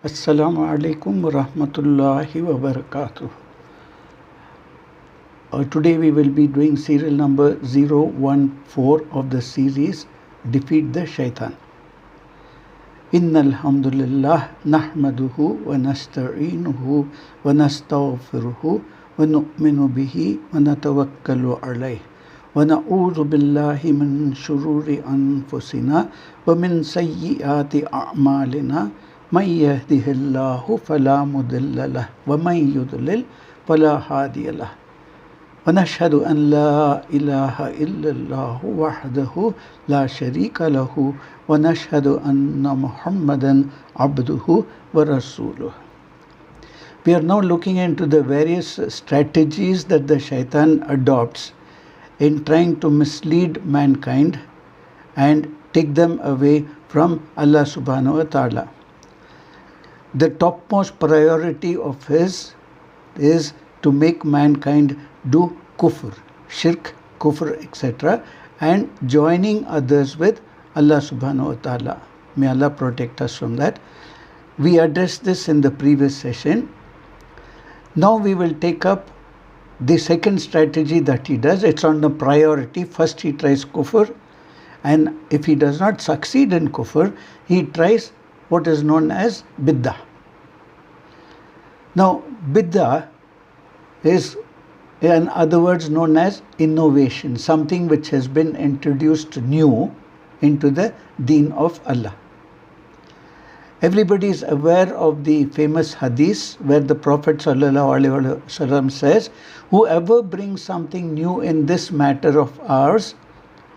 Assalamu alaikum wa rahmatullahi wa barakatuh. Today we will be doing serial number 014 of the series Defeat the Shaitan. Innal hamdulillah nahmaduhu wa nasta'inuhu wa nastaghfiruhu wa nu'minu bihi wa natawakkalu alayhi wa na'udhu billahi min shururi anfusina wa min sayyiati a'malina. من يهده الله فلا مضل له ومن يضلل فلا هادي له ونشهد أن لا إله إلا الله وحده لا شريك له ونشهد أن محمدا عبده ورسوله. We are now looking into the various strategies that the shaitan adopts in trying to mislead mankind and take them away from Allah subhanahu wa ta'ala. The topmost priority of his is to make mankind do kufr, shirk, kufr, etc. and joining others with Allah subhanahu wa ta'ala. May Allah protect us from that. We addressed this in the previous session. Now we will take up the second strategy that he does. It's on the priority. First he tries kufr, and if he does not succeed in kufr, he tries what is known as bid'ah. Now, bid'ah is, in other words, known as innovation, something which has been introduced new into the deen of Allah. Everybody is aware of the famous hadith where the Prophet ﷺ says, whoever brings something new in this matter of ours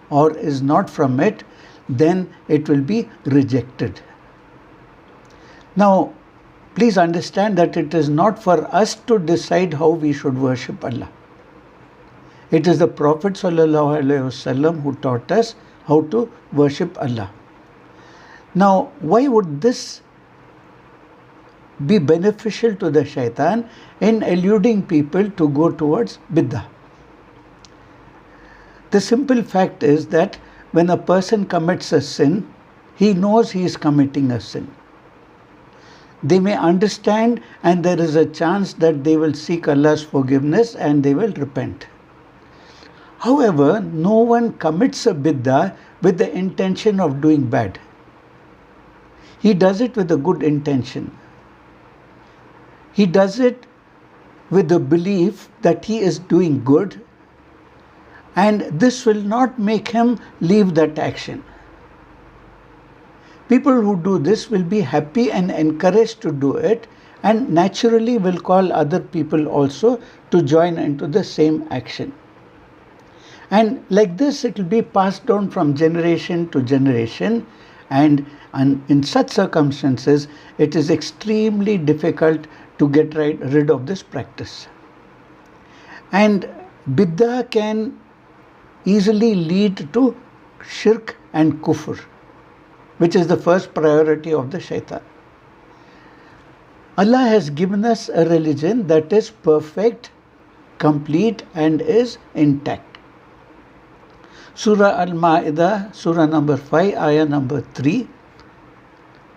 or is not from it, then it will be rejected. Now, please understand that it is not for us to decide how we should worship Allah. It is the Prophet ﷺ who taught us how to worship Allah. Now, why would this be beneficial to the shaitan in eluding people to go towards bid'ah? The simple fact is that when a person commits a sin, he knows he is committing a sin. They may understand, and there is a chance that they will seek Allah's forgiveness and they will repent. However, no one commits a bid'ah with the intention of doing bad. He does it with a good intention. He does it with the belief that he is doing good, and this will not make him leave that action. People who do this will be happy and encouraged to do it, and naturally will call other people also to join into the same action. And like this, it will be passed down from generation to generation, and in such circumstances, it is extremely difficult to get rid of this practice. And bid'ah can easily lead to shirk and kufr, which is the first priority of the shaitan. Allah has given us a religion that is perfect, complete, and is intact. Surah Al-Ma'idah, Surah number 5, Ayah number 3.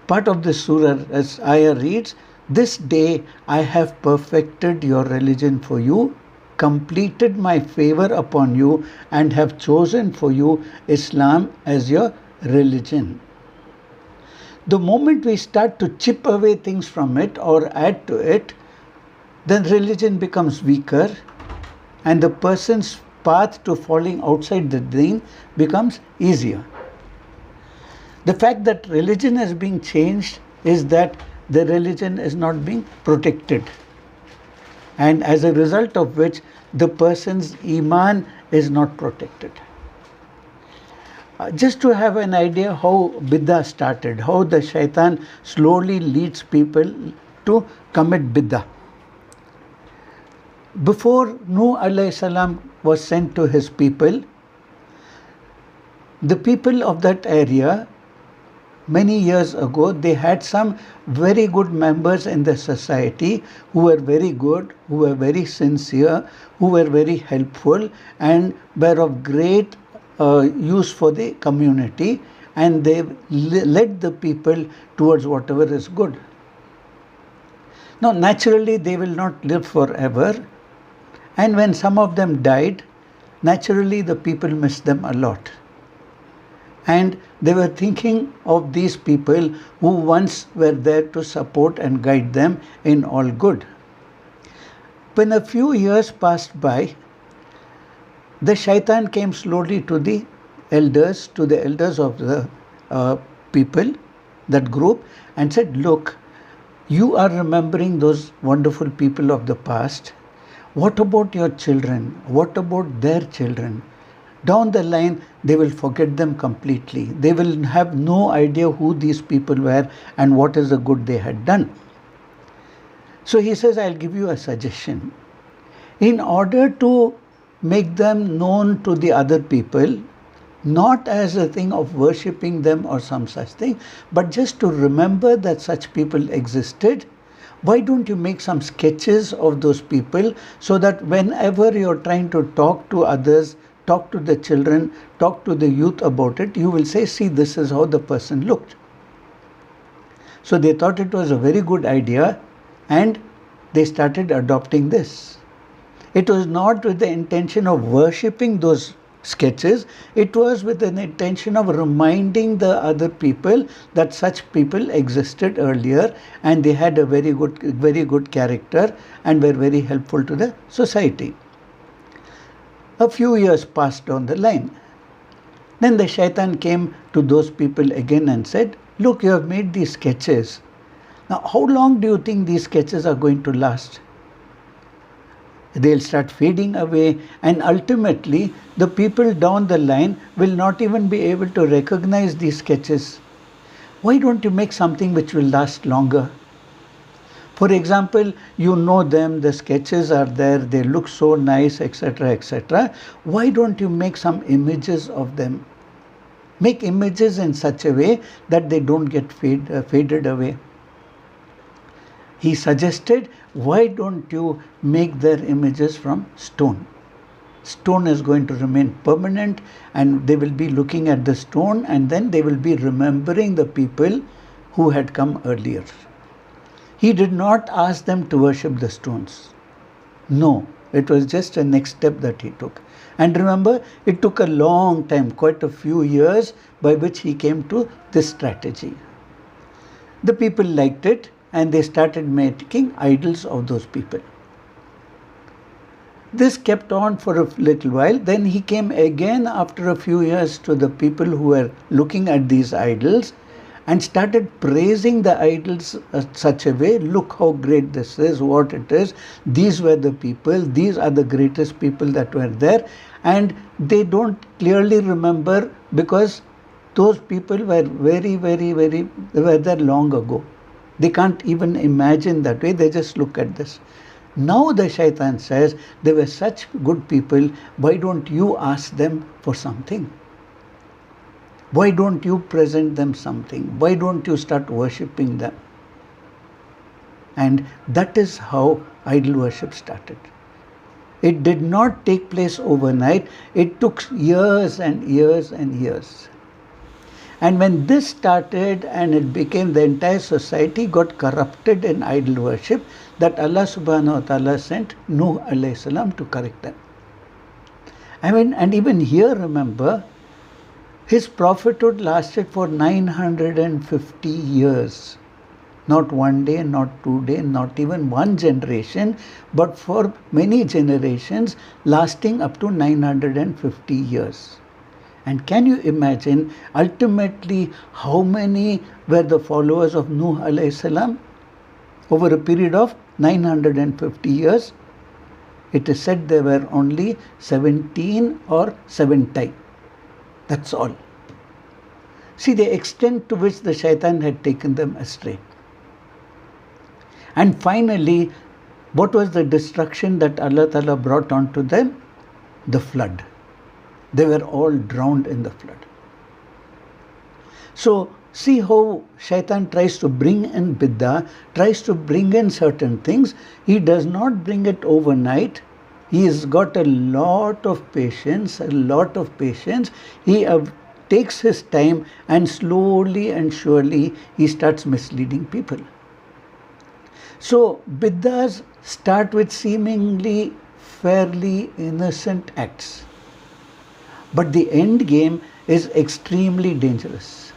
Part of this surah, as Ayah reads, "This day I have perfected your religion for you, completed my favor upon you, and have chosen for you Islam as your religion." The moment we start to chip away things from it or add to it, then religion becomes weaker and the person's path to falling outside the deen becomes easier. The fact that religion is being changed is that the religion is not being protected, and as a result of which the person's iman is not protected. Just to have an idea how bid'ah started, how the shaitan slowly leads people to commit bid'ah. Before Nuh alayhi salam was sent to his people, the people of that area, many years ago, they had some very good members in the society who were very good, who were very sincere, who were very helpful, and were of great use for the community, and they led the people towards whatever is good. Now, naturally, they will not live forever. And when some of them died, naturally, the people missed them a lot. And they were thinking of these people who once were there to support and guide them in all good. When a few years passed by, the shaitan came slowly to the elders of the people, that group, and said, look, you are remembering those wonderful people of the past. What about your children? What about their children? Down the line, they will forget them completely. They will have no idea who these people were and what is the good they had done. So he says, I'll give you a suggestion. In order to make them known to the other people, not as a thing of worshipping them or some such thing, but just to remember that such people existed, why don't you make some sketches of those people so that whenever you're trying to talk to others, talk to the children, talk to the youth about it, you will say, see, this is how the person looked. So they thought it was a very good idea and they started adopting this. It was not with the intention of worshipping those sketches, it was with an intention of reminding the other people that such people existed earlier and they had a very good character and were very helpful to the society. A few years passed down the line. Then the shaitan came to those people again and said, look, you have made these sketches. Now, how long do you think these sketches are going to last? They'll start fading away, and ultimately the people down the line will not even be able to recognize these sketches. Why don't you make something which will last longer? For example, you know them, the sketches are there, they look so nice, etc., etc. Why don't you make some images of them? Make images in such a way that they don't get faded away. He suggested, why don't you make their images from stone? Stone is going to remain permanent and they will be looking at the stone and then they will be remembering the people who had come earlier. He did not ask them to worship the stones. No, it was just a next step that he took. And remember, it took a long time, quite a few years, by which he came to this strategy. The people liked it and they started making idols of those people. This kept on for a little while. Then he came again after a few years to the people who were looking at these idols and started praising the idols in such a way, look how great this is, what it is, these were the people, these are the greatest people that were there, and they don't clearly remember because those people were they were there long ago. They can't even imagine that way, they just look at this. Now the shaitan says, they were such good people, why don't you ask them for something? Why don't you present them something? Why don't you start worshipping them? And that is how idol worship started. It did not take place overnight. It took years and years and years. And when this started and it became, the entire society got corrupted in idol worship, that Allah subhanahu wa ta'ala sent Nuh alayhi salam to correct them. And even here, remember, his prophethood lasted for 950 years. Not one day, not 2 days, not even one generation, but for many generations, lasting up to 950 years. And can you imagine ultimately how many were the followers of Nuh alayhi salam over a period of 950 years? It is said there were only 17 or 70. That's all. See the extent to which the shaitan had taken them astray. And finally, what was the destruction that Allah Ta'ala brought onto them? The flood. They were all drowned in the flood. So, see how shaitan tries to bring in bid'ah, tries to bring in certain things. He does not bring it overnight. He has got a lot of patience, He takes his time and slowly and surely he starts misleading people. So, bid'ahs start with seemingly fairly innocent acts. But the end game is extremely dangerous.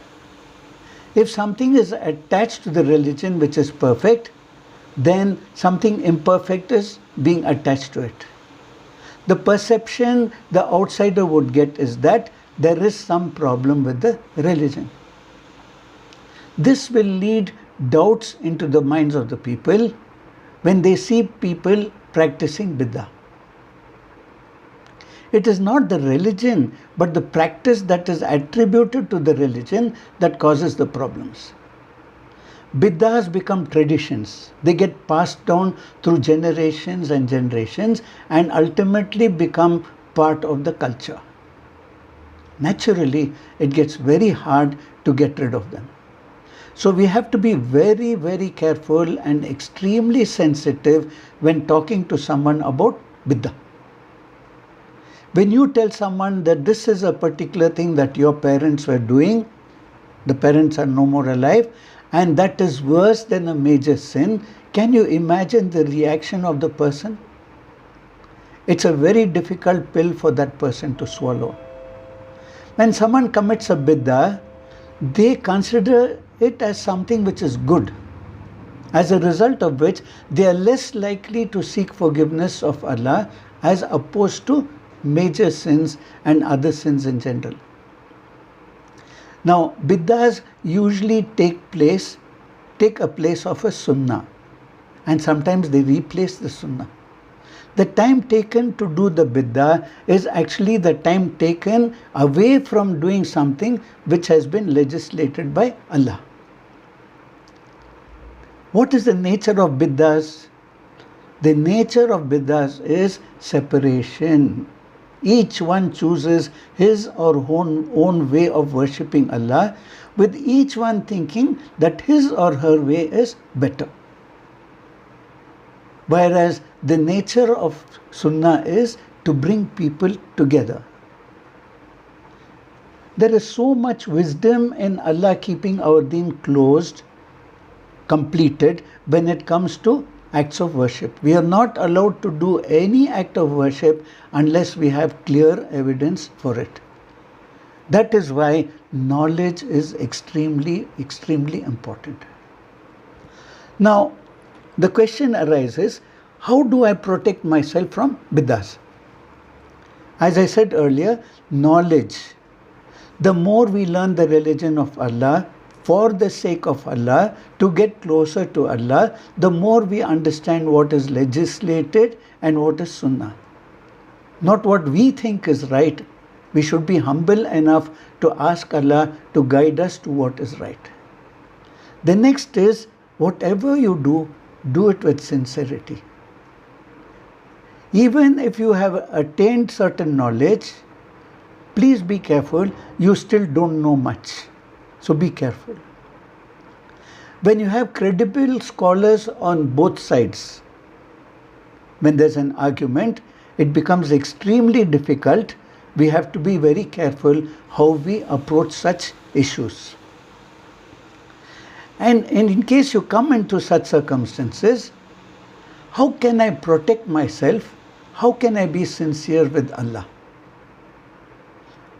If something is attached to the religion which is perfect, then something imperfect is being attached to it. The perception the outsider would get is that there is some problem with the religion. This will lead doubts into the minds of the people when they see people practicing bid'ah. It is not the religion, but the practice that is attributed to the religion that causes the problems. Bid'ahs become traditions. They get passed down through generations and generations and ultimately become part of the culture. Naturally, it gets very hard to get rid of them. So we have to be very, very careful and extremely sensitive when talking to someone about bid'ah. When you tell someone that this is a particular thing that your parents were doing, the parents are no more alive, and that is worse than a major sin, can you imagine the reaction of the person? It's a very difficult pill for that person to swallow. When someone commits a bid'ah, they consider it as something which is good, as a result of which they are less likely to seek forgiveness of Allah as opposed to major sins and other sins in general. Now, bid'ahs usually take a place of a sunnah, and sometimes they replace the sunnah. The time taken to do the bid'ah is actually the time taken away from doing something which has been legislated by Allah. What is the nature of bid'ahs? The nature of bid'ahs is separation. Each one chooses his or own way of worshipping Allah, with each one thinking that his or her way is better. Whereas the nature of Sunnah is to bring people together. There is so much wisdom in Allah keeping our deen closed, completed, when it comes to acts of worship. We are not allowed to do any act of worship unless we have clear evidence for it. That is why knowledge is extremely, extremely important. Now, the question arises, how do I protect myself from bid'ahs? As I said earlier, knowledge. The more we learn the religion of Allah, for the sake of Allah, to get closer to Allah, the more we understand what is legislated and what is sunnah. Not what we think is right. We should be humble enough to ask Allah to guide us to what is right. The next is, whatever you do it with sincerity. Even if you have attained certain knowledge, please be careful, you still don't know much. So be careful. When you have credible scholars on both sides, when there's an argument, it becomes extremely difficult. We have to be very careful how we approach such issues. And in case you come into such circumstances, how can I protect myself? How can I be sincere with Allah?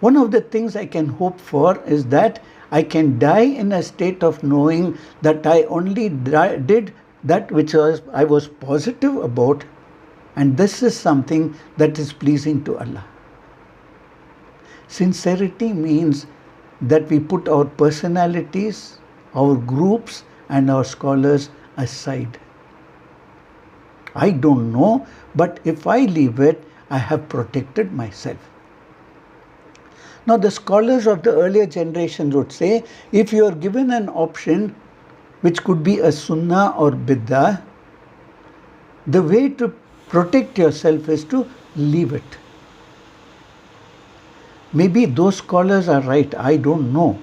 One of the things I can hope for is that I can die in a state of knowing that I only did that which I was positive about, and this is something that is pleasing to Allah. Sincerity means that we put our personalities, our groups, and our scholars aside. I don't know, but if I leave it, I have protected myself. Now, the scholars of the earlier generations would say, if you are given an option which could be a sunnah or bid'ah, the way to protect yourself is to leave it. Maybe those scholars are right, I don't know.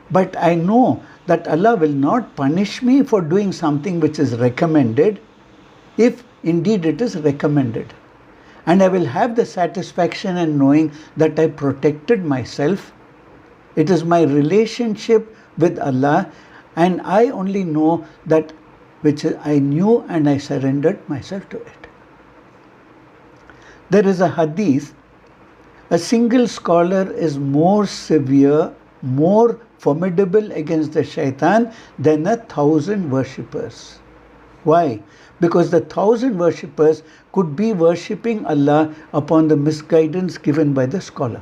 But I know that Allah will not punish me for doing something which is recommended, if indeed it is recommended. And I will have the satisfaction in knowing that I protected myself. It is my relationship with Allah, and I only know that which I knew, and I surrendered myself to it. There is a hadith, a single scholar is more severe, more formidable against the shaitan than 1,000 worshippers. Why? Because the 1,000 worshippers could be worshipping Allah upon the misguidance given by the scholar.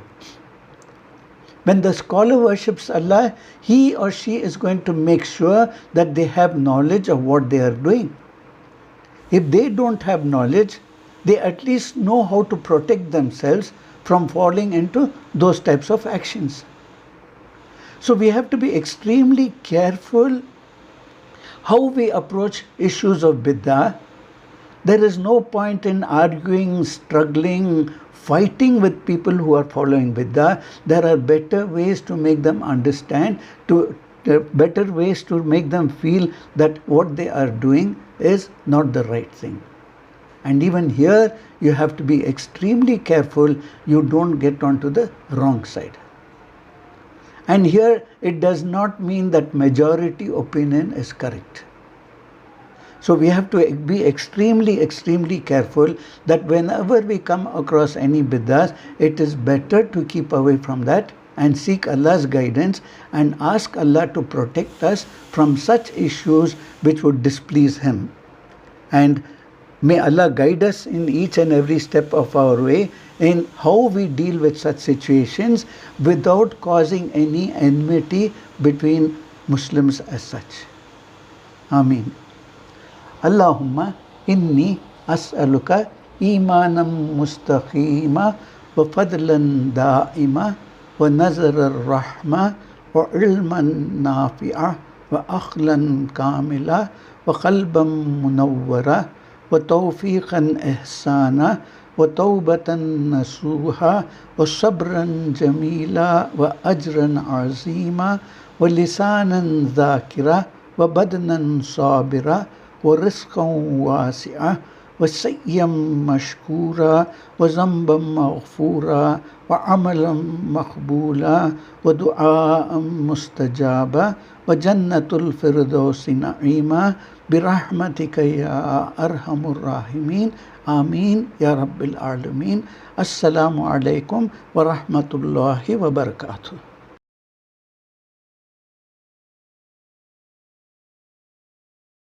When the scholar worships Allah, he or she is going to make sure that they have knowledge of what they are doing. If they don't have knowledge, they at least know how to protect themselves from falling into those types of actions. So we have to be extremely careful how we approach issues of bid'ah. There is no point in arguing, struggling, fighting with people who are following bid'ah. There are better ways to make them understand, better ways to make them feel that what they are doing is not the right thing. And even here, you have to be extremely careful you don't get onto the wrong side. And here, it does not mean that majority opinion is correct. So we have to be extremely, extremely careful that whenever we come across any bid'ahs, it is better to keep away from that and seek Allah's guidance and ask Allah to protect us from such issues which would displease Him. And may Allah guide us in each and every step of our way in how we deal with such situations without causing any enmity between Muslims as such. Ameen. Allahumma inni as'aluka imanam mustaqima wa fadlan da'ima wa nazar ar-rahma wa ilman nafi'a wa akhlan kamila wa qalban munawwara wa tawfiqan ihsana wa tawbatan nasuha wa sabran jamila wa ajran azima wa lisanan dhakira wa badnan sabira ورزقا واسعا وسعيا مشكورا وذنبا مغفورا وعملا مقبولا ودعاء مستجابا وجنة الفردوس نعيما برحمتك يا أرحم الراحمين آمين يا رب العالمين. السلام عليكم ورحمة الله وبركاته.